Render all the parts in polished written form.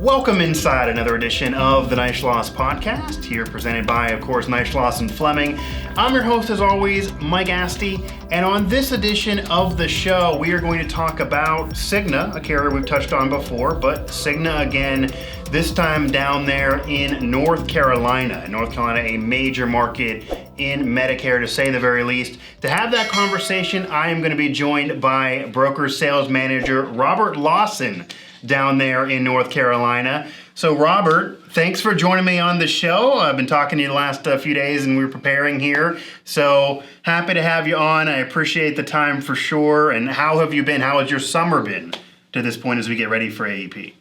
Welcome inside another edition of the Neishloss Podcast, here presented by, of course, Neishloss Fleming. I'm your host, as always, Mike Asti, and on this edition of the show, we are going to talk about Cigna, a carrier we've touched on before, but Cigna again, this time down there in North Carolina. North Carolina, a major market in Medicare, to say the very least. To have that conversation, I am going to be joined by broker sales manager Robert Lawson down there in North Carolina. So Robert, thanks for joining me on the show. I've been talking to you the last few days and we were preparing here. So happy to have you on. I appreciate the time for sure. And how have you been? How has your summer been to this point as we get ready for AEP?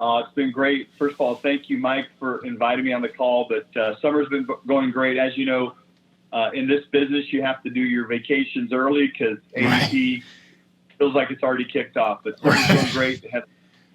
It's been great. First of all, thank you, Mike, for inviting me on the call. But summer's been going great. As you know, in this business, you have to do your vacations early because AEP feels like it's already kicked off. But summer's going great to have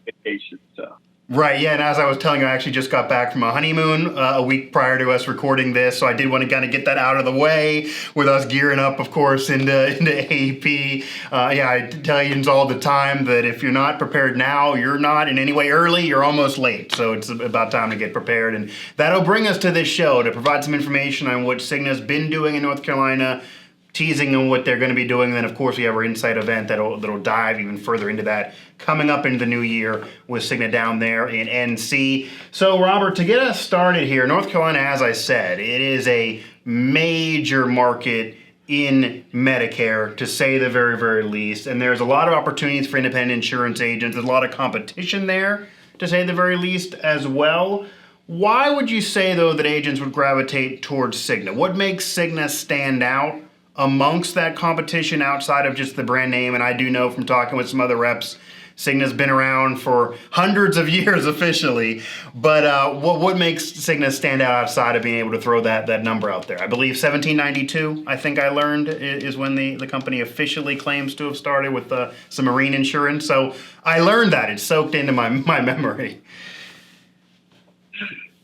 vacation. So. Right, yeah, and as I was telling you, I actually just got back from a honeymoon a week prior to us recording this, so I did want to kind of get that out of the way with us gearing up, of course, into AEP. I tell agents all the time that if you're not prepared now, you're not in any way early, you're almost late. So it's about time to get prepared, and that'll bring us to this show to provide some information on what Cigna's been doing in North Carolina, teasing on what they're going to be doing. And then, of course, we have our Insight event that'll dive even further into that coming up into the new year with Cigna down there in NC. So, Robert, to get us started here, North Carolina, as I said, it is a major market in Medicare, to say the very, very least. And there's a lot of opportunities for independent insurance agents. There's a lot of competition there, to say the very least, as well. Why would you say, though, that agents would gravitate towards Cigna? What makes Cigna stand out amongst that competition outside of just the brand name? And I do know from talking with some other reps, Cigna's been around for hundreds of years officially, but what makes Cigna stand out outside of being able to throw that number out there? I believe 1792, I think I learned, is when the company officially claims to have started with some marine insurance. So I learned that. It's soaked into my memory.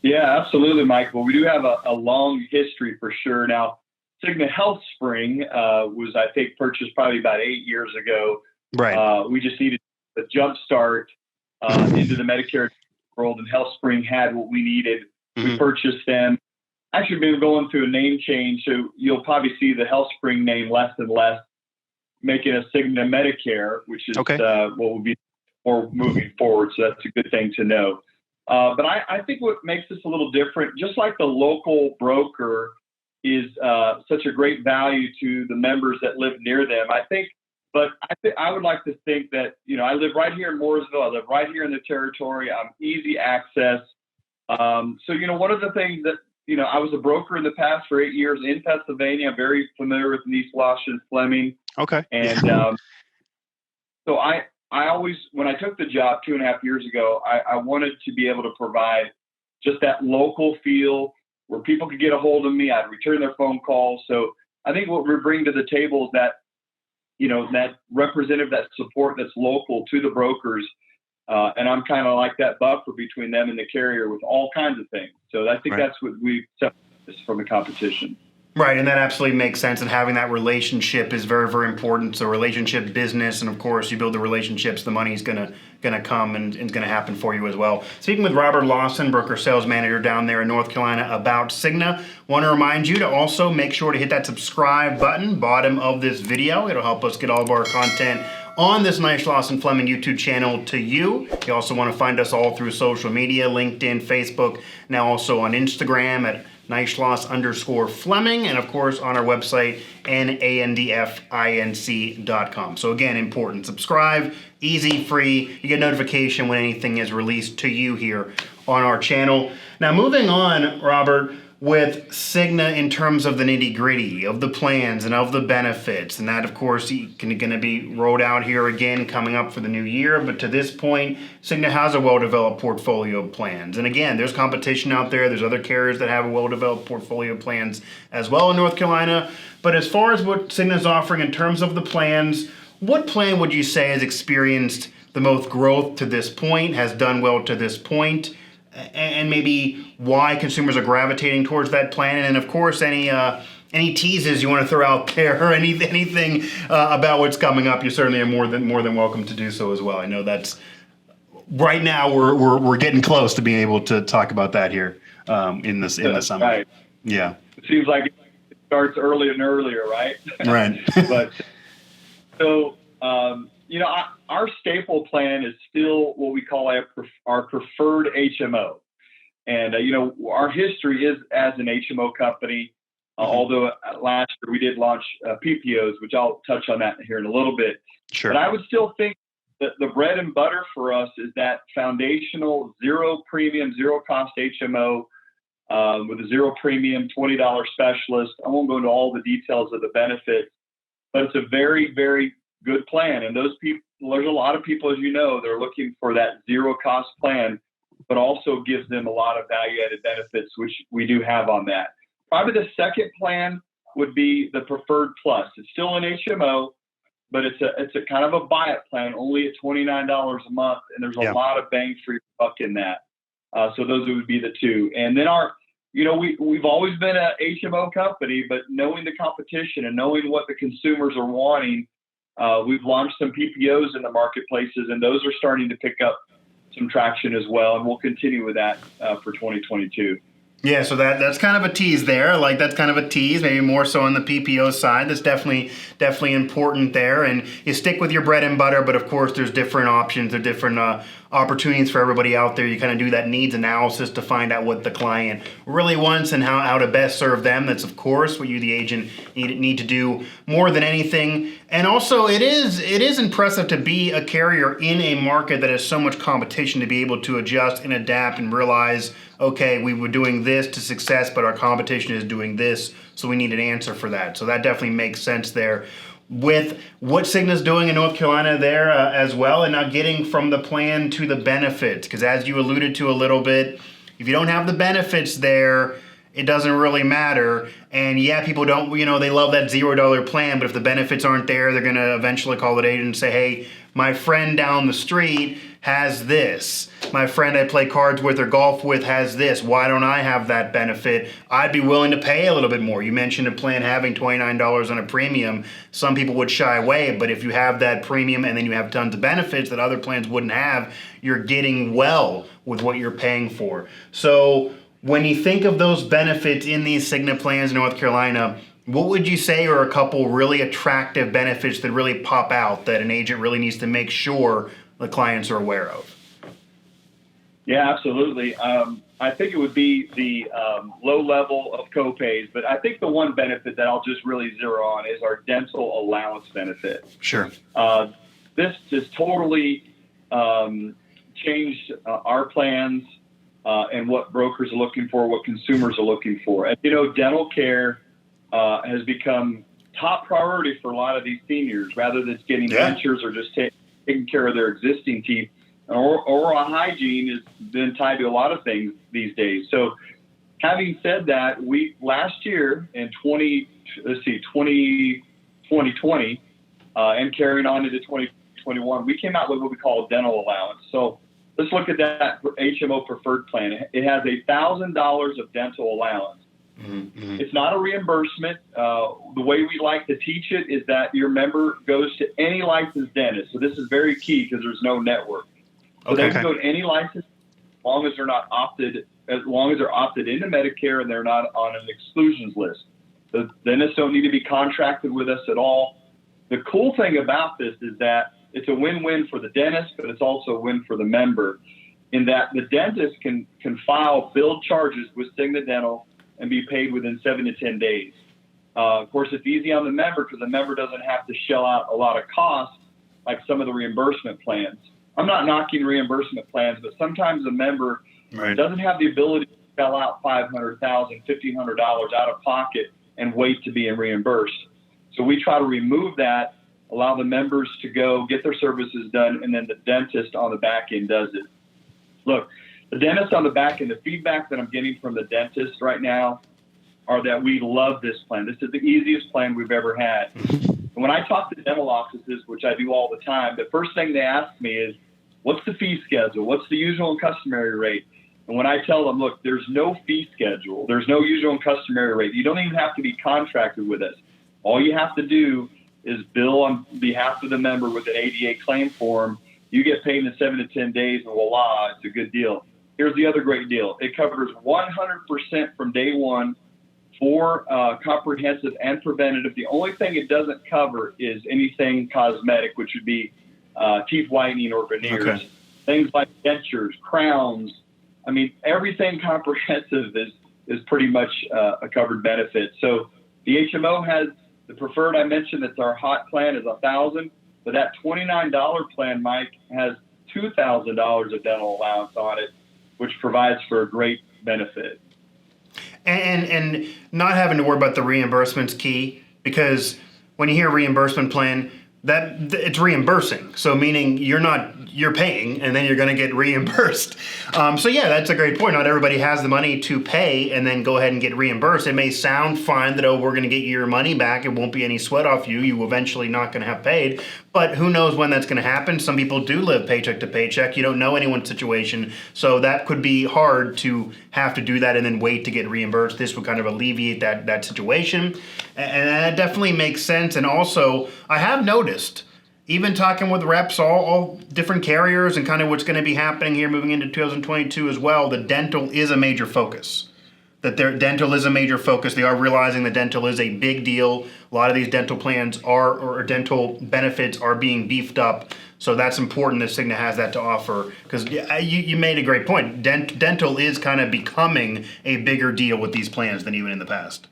Yeah, absolutely, Mike. Well, we do have a long history for sure. Now, Cigna Health Spring was, I think, purchased probably about 8 years ago. Right. We just needed a jump start into the Medicare world, and Health Spring had what we needed. Mm-hmm. We purchased them. Actually, been going through a name change, so you'll probably see the Health Spring name less and less, making a Cigna Medicare, which is what will be more moving forward. So that's a good thing to know. But I think what makes this a little different, just like the local broker is such a great value to the members that live near them. I would like to think that, I live right here in Mooresville. I live right here in the territory. I'm easy access. So, one of the things that, I was a broker in the past for 8 years in Pennsylvania. I'm very familiar with Neishloss Fleming. Okay. And so I always, when I took the job 2.5 years ago, I wanted to be able to provide just that local feel where people could get a hold of me. I'd return their phone calls. So I think what we bring to the table is that, that representative, that support that's local to the brokers. And I'm kind of like that buffer between them and the carrier with all kinds of things. So I think that's what we separate from the competition. Right, and that absolutely makes sense, and having that relationship is very, very important. So relationship business, and of course, you build the relationships, the money's gonna come and it's gonna happen for you as well. Speaking with Robert Lawson, broker sales manager down there in North Carolina, about Cigna, want to remind you to also make sure to hit that subscribe button, bottom of this video. It'll help us get all of our content on this Neishloss Fleming YouTube channel to you. You also want to find us all through social media, LinkedIn, Facebook, now also on Instagram at Neishloss_Fleming, and of course on our website, nandfinc.com. So again, important. Subscribe, easy, free. You get notification when anything is released to you here on our channel. Now moving on, Robert, with Cigna in terms of the nitty-gritty of the plans and of the benefits, and that of course going to be rolled out here again coming up for the new year. But to this point, Cigna has a well-developed portfolio of plans, and again, there's competition out there. There's other carriers that have a well-developed portfolio of plans as well in North Carolina. But as far as what Cigna's offering in terms of the plans, what plan would you say has experienced the most growth to this point, has done well to this point, and maybe why consumers are gravitating towards that plan? And of course, any teases you want to throw out there, or anything about what's coming up, you certainly are more than welcome to do so as well. I know that's right now we're getting close to being able to talk about that here in the summer. Right. Yeah. It seems like it starts earlier and earlier, right? Right. But so our staple plan is still what we call our preferred HMO, and our history is as an HMO company. Although last year we did launch PPOs, which I'll touch on that here in a little bit. Sure. But I would still think that the bread and butter for us is that foundational zero premium, zero cost HMO with a zero premium $20 specialist. I won't go into all the details of the benefits, but it's a very, very good plan. And those people, there's a lot of people, as you know, they're looking for that zero cost plan, but also gives them a lot of value added benefits, which we do have on that. Probably the second plan would be the Preferred Plus. It's still an HMO, but it's a kind of a buy-it plan, only at $29 a month, and there's a lot of bang for your buck in that. So those would be the two. And then we've always been a HMO company, but knowing the competition and knowing what the consumers are wanting, we've launched some PPOs in the marketplaces, and those are starting to pick up some traction as well, and we'll continue with that for 2022. Yeah, so that's kind of a tease there. Like that's kind of a tease, maybe more so on the PPO side. That's definitely important there. And you stick with your bread and butter, but of course there's different options or different opportunities for everybody out there. You kind of do that needs analysis to find out what the client really wants and how to best serve them. That's of course what you, the agent, need to do more than anything. And also it is impressive to be a carrier in a market that has so much competition, to be able to adjust and adapt and realize, okay, we were doing this to success, but our competition is doing this, so we need an answer for that. So that definitely makes sense there. With what Cigna's doing in North Carolina there as well, and now getting from the plan to the benefits, because as you alluded to a little bit, if you don't have the benefits there, it doesn't really matter. And yeah, people don't, they love that $0 plan, but if the benefits aren't there, they're going to eventually call the agent and say, hey, my friend down the street has this. My friend I play cards with or golf with has this. Why don't I have that benefit? I'd be willing to pay a little bit more. You mentioned a plan having $29 on a premium. Some people would shy away, but if you have that premium and then you have tons of benefits that other plans wouldn't have, you're getting well with what you're paying for. So when you think of those benefits in these Cigna plans in North Carolina, what would you say are a couple really attractive benefits that really pop out that an agent really needs to make sure the clients are aware of? Yeah, absolutely. I think it would be the low level of copays, but I think the one benefit that I'll just really zero on is our dental allowance benefit. Sure. This just totally changed our plans and what brokers are looking for, what consumers are looking for. And, dental care has become top priority for a lot of these seniors, rather than getting dentures or just taking care of their existing teeth. Oral hygiene has been tied to a lot of things these days. So having said that, we last year in 2020 and carrying on into 2021, we came out with what we call a dental allowance. So let's look at that HMO preferred plan. It has $1,000 of dental allowance. Mm-hmm. It's not a reimbursement. The way we like to teach it is that your member goes to any licensed dentist. So this is very key because there's no network. So they can go to any license as long as they're opted into Medicare and they're not on an exclusions list. The dentists don't need to be contracted with us at all. The cool thing about this is that it's a win-win for the dentist, but it's also a win for the member, in that the dentist can file billed charges with Cigna Dental and be paid within 7 to 10 days. Of course, it's easy on the member because the member doesn't have to shell out a lot of costs like some of the reimbursement plans. I'm not knocking reimbursement plans, but sometimes the member doesn't have the ability to shell out $500,000, $1,500 out of pocket and wait to be reimbursed. So we try to remove that, allow the members to go get their services done, and then the dentist on the back end does it. Look, the dentist on the back end, the feedback that I'm getting from the dentist right now are that we love this plan. This is the easiest plan we've ever had. And when I talk to dental offices, which I do all the time, the first thing they ask me is, what's the fee schedule? What's the usual and customary rate? And when I tell them, look, there's no fee schedule, there's no usual and customary rate. You don't even have to be contracted with us. All you have to do is bill on behalf of the member with an ADA claim form. You get paid in 7 to 10 days, and voila, it's a good deal. Here's the other great deal. It covers 100% from day one for comprehensive and preventative. The only thing it doesn't cover is anything cosmetic, which would be teeth whitening or veneers. Okay. Things like dentures, crowns. I mean, everything comprehensive is pretty much a covered benefit. So the HMO has the preferred. I mentioned that's our hot plan is $1,000, but that $29 plan, Mike, has $2,000 of dental allowance on it, which provides for a great benefit. And not having to worry about the reimbursement's key, because when you hear reimbursement plan, that it's reimbursing. So meaning you're paying and then you're going to get reimbursed. So yeah, that's a great point. Not everybody has the money to pay and then go ahead and get reimbursed. It may sound fine that, oh, we're going to get your money back. It won't be any sweat off you. You eventually not going to have paid. But who knows when that's going to happen? Some people do live paycheck to paycheck. You don't know anyone's situation. So that could be hard to have to do that and then wait to get reimbursed. This would kind of alleviate that situation. And that definitely makes sense. And also, I have noticed, even talking with reps, all different carriers and kind of what's going to be happening here moving into 2022 as well, the dental is a major focus. That their dental is a major focus. They are realizing that dental is a big deal. A lot of these dental plans or dental benefits are being beefed up. So that's important that Cigna has that to offer. Because you made a great point. Dental is kind of becoming a bigger deal with these plans than even in the past.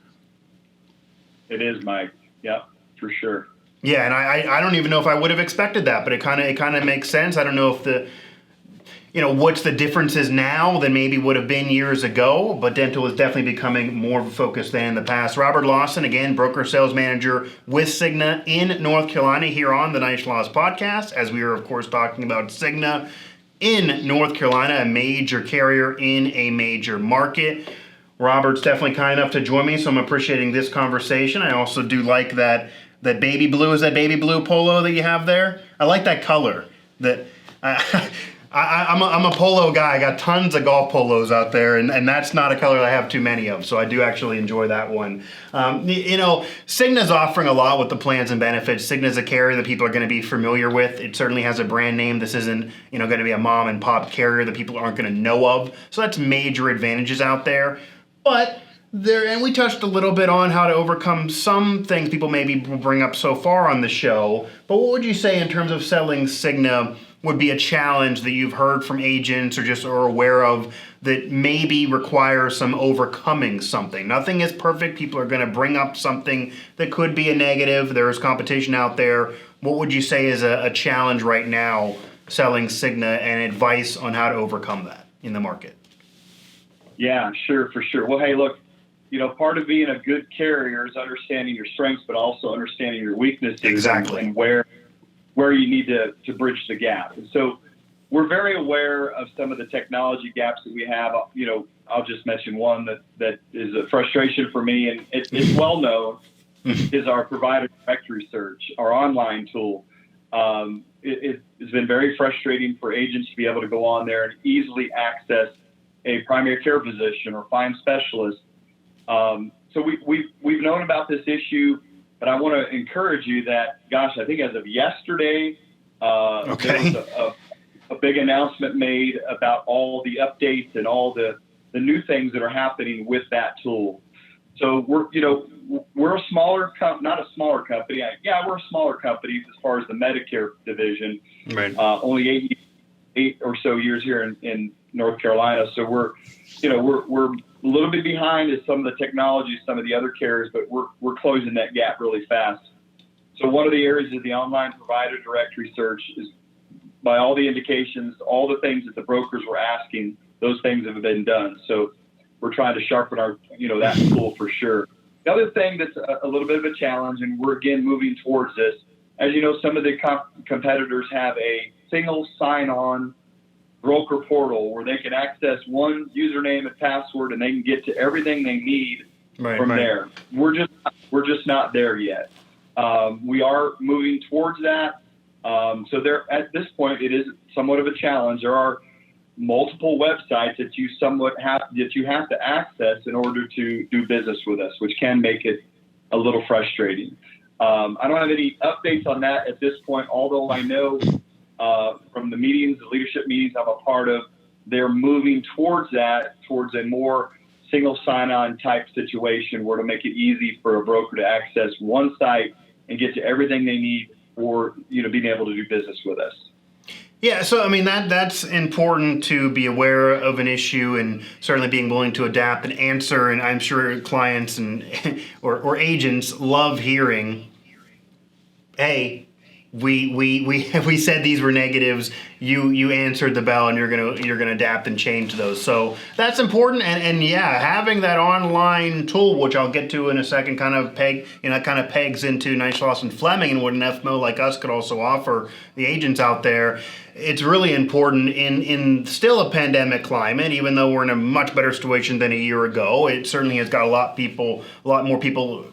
It is, Mike. Yeah, for sure. Yeah, and I don't even know if I would have expected that, but it kind of makes sense. I don't know if what's the differences now than maybe would have been years ago, but dental is definitely becoming more of a focus than in the past. Robert Lawson, again, broker sales manager with Cigna in North Carolina here on the Neishloss Podcast, as we are, of course, talking about Cigna in North Carolina, a major carrier in a major market. Robert's definitely kind enough to join me, so I'm appreciating this conversation. I also do like that baby blue. Is that baby blue polo that you have there? I like that color. I'm a polo guy. I got tons of golf polos out there, and that's not a color that I have too many of, so I do actually enjoy that one. Cigna's offering a lot with the plans and benefits. Cigna's a carrier that people are going to be familiar with. It certainly has a brand name. This isn't going to be a mom and pop carrier that people aren't going to know of, so that's major advantages out there. But and we touched a little bit on how to overcome some things people maybe bring up so far on the show, but what would you say in terms of selling Cigna would be a challenge that you've heard from agents or aware of that maybe requires some overcoming something? Nothing is perfect. People are going to bring up something that could be a negative. There's competition out there. What would you say is a challenge right now selling Cigna and advice on how to overcome that in the market? Yeah, sure, for sure. Well, hey, look, part of being a good carrier is understanding your strengths, but also understanding your weaknesses. Exactly. And where you need to bridge the gap. And so we're very aware of some of the technology gaps that we have. I'll just mention one that is a frustration for me, and it's well known, is our provider directory search, our online tool. It has been very frustrating for agents to be able to go on there and easily access a primary care physician or find specialists. So we've known about this issue, but I want to encourage you that, I think as of yesterday, there was a big announcement made about all the updates and all the new things that are happening with that tool. So we're a smaller not a smaller company. We're a smaller company as far as the Medicare division. Right. Only 8 or so years here in North Carolina. So we're a little bit behind as some of the technology, some of the other carriers, but we're closing that gap really fast. So one of the areas of the online provider directory search is, by all the indications, all the things that the brokers were asking, those things have been done. So we're trying to sharpen our, that tool for sure. The other thing that's a little bit of a challenge, and we're again moving towards this, as you know, some of the competitors have a single sign-on broker portal where they can access one username and password and they can get to everything they need from there. We're just not there yet. We are moving towards that. So there, at this point, it is somewhat of a challenge. There are multiple websites that you have to access in order to do business with us, which can make it a little frustrating. I don't have any updates on that at this point, although I know from the meetings, the leadership meetings I'm a part of, they're moving towards a more single sign-on type situation where to make it easy for a broker to access one site and get to everything they need for, being able to do business with us. Yeah, so I mean that's important to be aware of an issue and certainly being willing to adapt and answer. And I'm sure clients and or agents love hearing, hey, we said these were negatives. You answered the bell, and you're gonna adapt and change those. So that's important. And yeah, having that online tool, which I'll get to in a second, kind of pegs into Neishloss Fleming and what an FMO like us could also offer the agents out there. It's really important in still a pandemic climate, even though we're in a much better situation than a year ago. It certainly has got a lot more people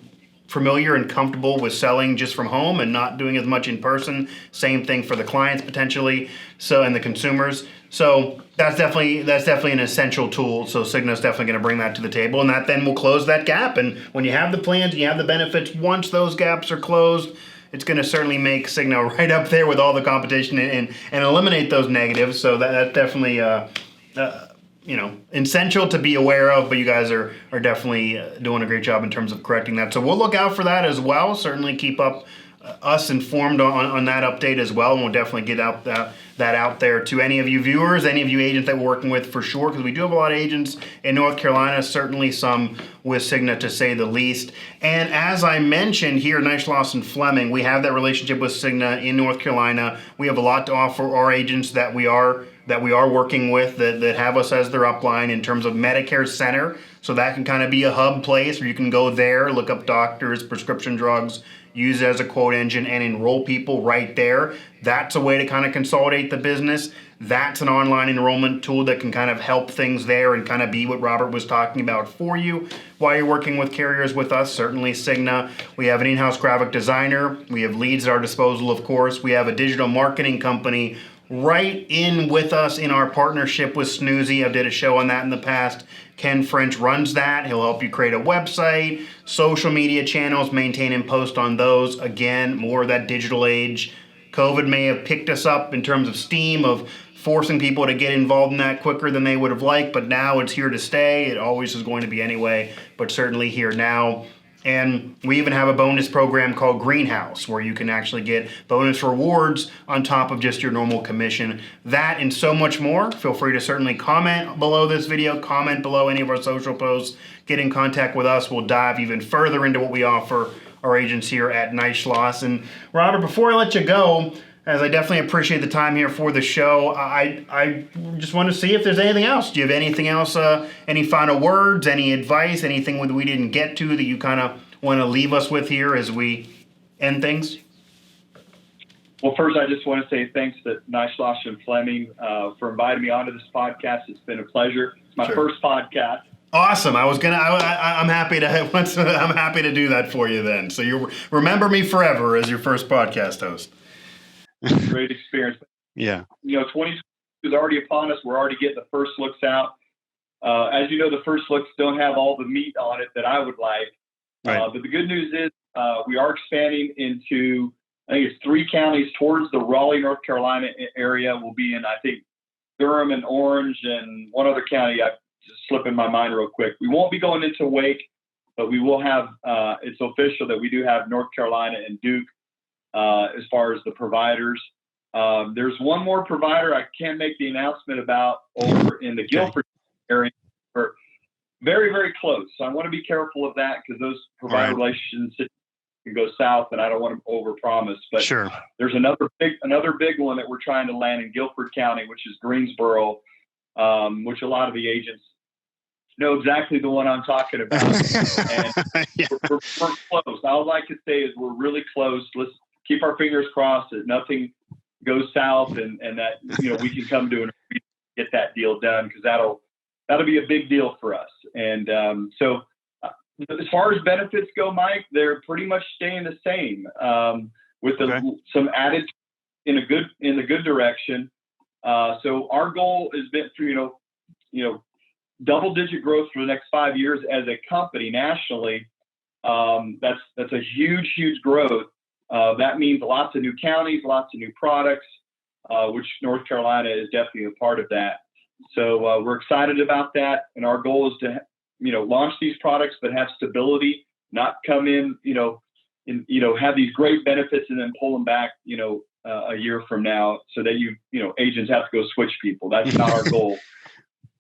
familiar and comfortable with selling just from home and not doing as much in person. Same thing for the clients potentially, and the consumers. So that's definitely an essential tool. So Cigna's definitely going to bring that to the table, and that then will close that gap. And when you have the plans and you have the benefits, once those gaps are closed, it's going to certainly make Cigna right up there with all the competition and eliminate those negatives. So that's definitely essential to be aware of, but you guys are definitely doing a great job in terms of correcting that. So we'll look out for that as well. Certainly keep up us informed on that update as well, and we'll definitely get out that out there to any of you viewers, any of you agents that we're working with for sure, because we do have a lot of agents in North Carolina, certainly some with Cigna to say the least. And as I mentioned here at Neishloss Fleming, we have that relationship with Cigna in North Carolina. We have a lot to offer our agents that we are working with that have us as their upline in terms of Medicare Center. So that can kind of be a hub place where you can go there, look up doctors, prescription drugs, use it as a quote engine and enroll people right there. That's a way to kind of consolidate the business. That's an online enrollment tool that can kind of help things there and kind of be what Robert was talking about for you while you're working with carriers with us. Certainly Cigna. We have an in-house graphic designer. We have leads at our disposal, of course. We have a digital marketing company right in with us in our partnership with Snoozy. I did a show on that in the past. Ken French runs that. He'll help you create a website, social media channels, maintain and post on those. Again, more of that digital age. COVID may have picked us up in terms of steam of forcing people to get involved in that quicker than they would have liked, but now it's here to stay. It always is going to be anyway, but certainly here now. And we even have a bonus program called Greenhouse, where you can actually get bonus rewards on top of just your normal commission. That and so much more. Feel free to certainly comment below this video, comment below any of our social posts, get in contact with us. We'll dive even further into what we offer our agents here at Neishloss. And Robert, before I let you go, as I definitely appreciate the time here for the show, I just want to see if there's anything else. Do you have anything else, any final words, any advice, anything that we didn't get to that you kind of want to leave us with here as we end things? Well, first, I just want to say thanks to Neishloss Fleming for inviting me onto this podcast. It's been a pleasure. It's my first podcast. Awesome. I'm happy to do that for you then. So you remember me forever as your first podcast host. Great experience. Yeah. 2020 is already upon us. We're already getting the first looks out. As you know, the first looks don't have all the meat on it that I would like. Right. But the good news is we are expanding into, I think it's 3 counties towards the Raleigh, North Carolina area. We'll be in, I think, Durham and Orange and one other county. I just slipping my mind real quick. We won't be going into Wake, but we will have, it's official that we do have North Carolina and Duke. As far as the providers, there's one more provider I can't make the announcement about over in the Guilford area. We're very, very close. So I want to be careful of that because those provider relations can go south, and I don't want to overpromise. But there's another big one that we're trying to land in Guilford County, which is Greensboro, which a lot of the agents know exactly the one I'm talking about. And we're close. All I can say is we're really close. Let's keep our fingers crossed that nothing goes south and that, we can come to and get that deal done, because that'll be a big deal for us. And so as far as benefits go, Mike, they're pretty much staying the same with some added in the good direction. So our goal has been for, double-digit growth for the next 5 years as a company nationally. That's a huge, huge growth. That means lots of new counties, lots of new products. which North Carolina is definitely a part of that. So we're excited about that. And our goal is to, launch these products, but have stability, not come in, have these great benefits and then pull them back, a year from now so that agents have to go switch people. That's not our goal.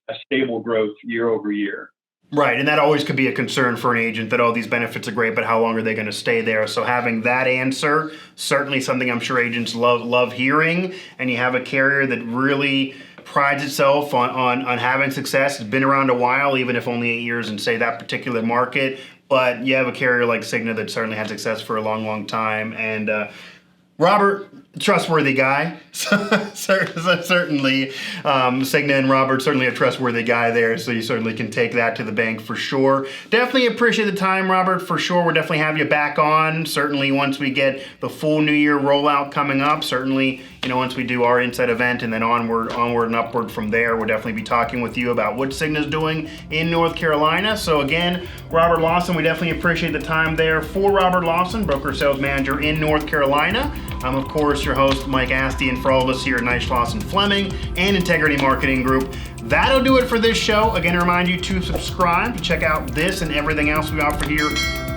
A stable growth year over year. Right, and that always could be a concern for an agent that, these benefits are great, but how long are they going to stay there? So having that answer, certainly something I'm sure agents love hearing, and you have a carrier that really prides itself on having success. It's been around a while, even if only 8 years in, say, that particular market, but you have a carrier like Cigna that certainly had success for a long time, and Robert, trustworthy guy. Certainly, Cigna and Robert, certainly a trustworthy guy there, so you certainly can take that to the bank for sure. Definitely appreciate the time, Robert, for sure. We'll definitely have you back on, certainly once we get the full New Year rollout coming up. Certainly, once we do our Insight event and then onward and upward from there, we'll definitely be talking with you about what Cigna's doing in North Carolina. So again, Robert Lawson, we definitely appreciate the time there. For Robert Lawson, broker sales manager in North Carolina, I'm, of course, your host, Mike Asti, and for all of us here at Neishloss Fleming and Integrity Marketing Group, that'll do it for this show. Again, I remind you to subscribe to check out this and everything else we offer here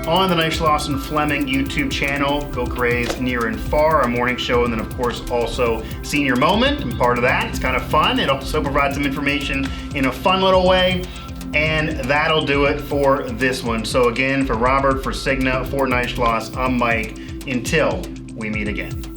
on the Neishloss Fleming YouTube channel. Go Grays Near and Far, our morning show, and then, of course, also Senior Moment. And part of that, it's kind of fun. It also provides some information in a fun little way. And that'll do it for this one. So again, for Robert, for Cigna, for Neishloss, I'm Mike. Until we meet again.